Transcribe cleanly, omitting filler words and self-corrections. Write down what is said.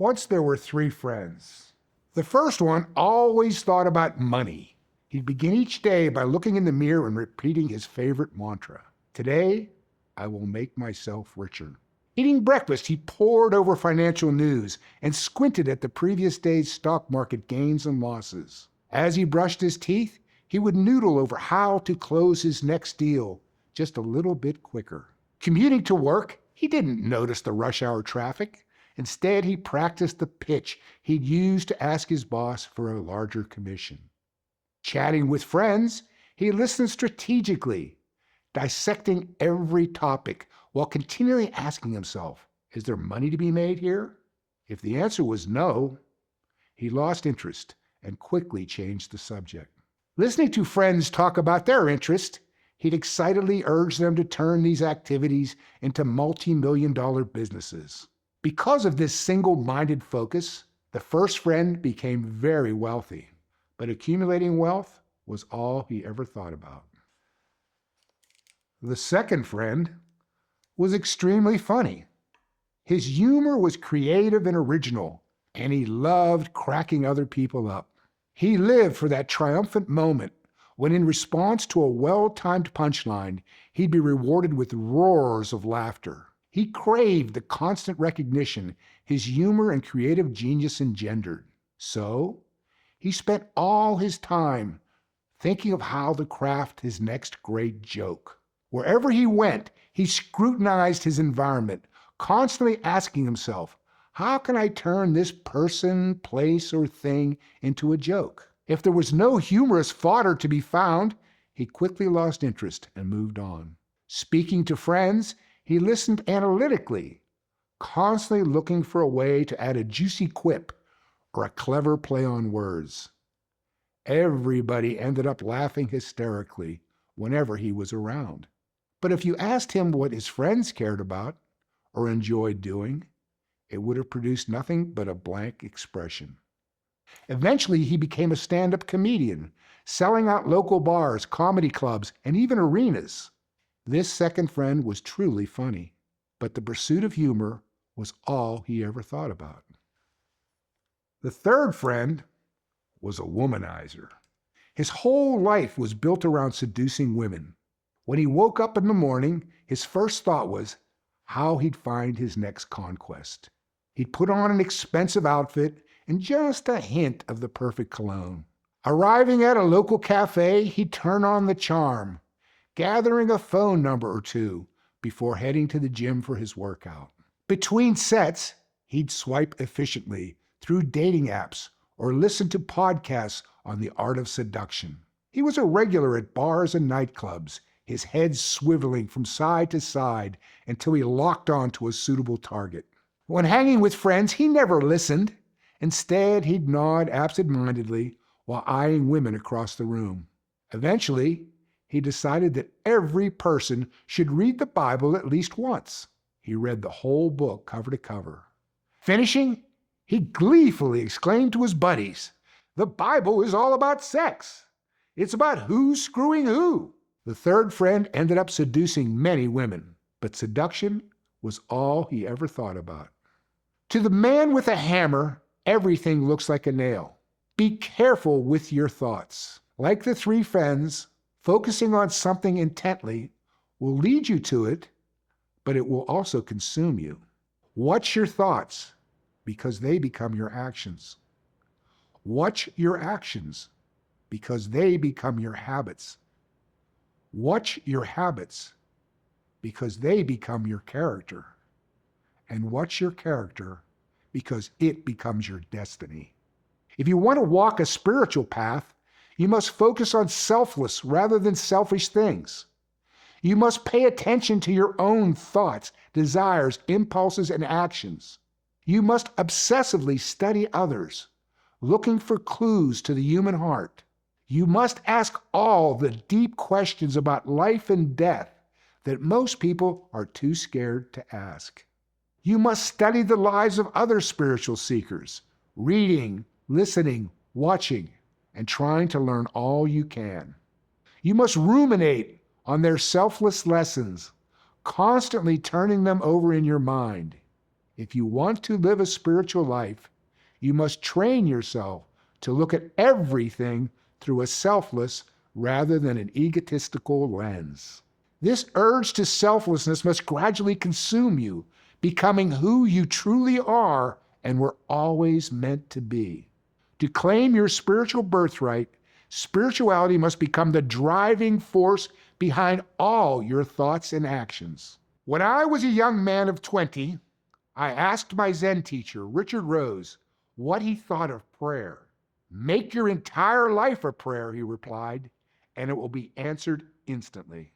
Once there were three friends. The first one always thought about money. He'd begin each day by looking in the mirror and repeating his favorite mantra. Today, I will make myself richer. Eating breakfast, he pored over financial news and squinted at the previous day's stock market gains and losses. As he brushed his teeth, he would noodle over how to close his next deal just a little bit quicker. Commuting to work, he didn't notice the rush hour traffic. Instead, he practiced the pitch he'd use to ask his boss for a larger commission. Chatting with friends, he listened strategically, dissecting every topic while continually asking himself, is there money to be made here? If the answer was no, he lost interest and quickly changed the subject. Listening to friends talk about their interest, he'd excitedly urge them to turn these activities into multi-million-dollar businesses. Because of this single-minded focus, the first friend became very wealthy, but accumulating wealth was all he ever thought about. The second friend was extremely funny. His humor was creative and original, and he loved cracking other people up. He lived for that triumphant moment when, in response to a well-timed punchline, he'd be rewarded with roars of laughter. He craved the constant recognition his humor and creative genius engendered. So, he spent all his time thinking of how to craft his next great joke. Wherever he went, he scrutinized his environment, constantly asking himself, how can I turn this person, place, or thing into a joke? If there was no humorous fodder to be found, he quickly lost interest and moved on. Speaking to friends, he listened analytically, constantly looking for a way to add a juicy quip or a clever play on words. Everybody ended up laughing hysterically whenever he was around. But if you asked him what his friends cared about or enjoyed doing, it would have produced nothing but a blank expression. Eventually, he became a stand-up comedian, selling out local bars, comedy clubs, and even arenas. This second friend was truly funny, but the pursuit of humor was all he ever thought about. The third friend was a womanizer. His whole life was built around seducing women. When he woke up in the morning, his first thought was how he'd find his next conquest. He'd put on an expensive outfit and just a hint of the perfect cologne. Arriving at a local cafe, he'd turn on the charm, gathering a phone number or two before heading to the gym for his workout. Between sets, he'd swipe efficiently through dating apps or listen to podcasts on the art of seduction. He was a regular at bars and nightclubs, his head swiveling from side to side until he locked on to a suitable target. When hanging with friends, he never listened. Instead, he'd nod absent-mindedly while eyeing women across the room. Eventually, he decided that every person should read the Bible at least once. He read the whole book cover to cover. Finishing, he gleefully exclaimed to his buddies, "The Bible is all about sex. It's about who's screwing who." The third friend ended up seducing many women, but seduction was all he ever thought about. To the man with a hammer, everything looks like a nail. Be careful with your thoughts. Like the three friends, focusing on something intently will lead you to it, but it will also consume you. Watch your thoughts, because they become your actions. Watch your actions, because they become your habits. Watch your habits, because they become your character. And watch your character, because it becomes your destiny. If you want to walk a spiritual path, you must focus on selfless rather than selfish things. You must pay attention to your own thoughts, desires, impulses, and actions. You must obsessively study others, looking for clues to the human heart. You must ask all the deep questions about life and death that most people are too scared to ask. You must study the lives of other spiritual seekers, reading, listening, watching, and trying to learn all you can. You must ruminate on their selfless lessons, constantly turning them over in your mind. If you want to live a spiritual life, you must train yourself to look at everything through a selfless rather than an egotistical lens. This urge to selflessness must gradually consume you, becoming who you truly are and were always meant to be. To claim your spiritual birthright, spirituality must become the driving force behind all your thoughts and actions. When I was a young man of 20, I asked my Zen teacher, Richard Rose, what he thought of prayer. Make your entire life a prayer, he replied, and it will be answered instantly.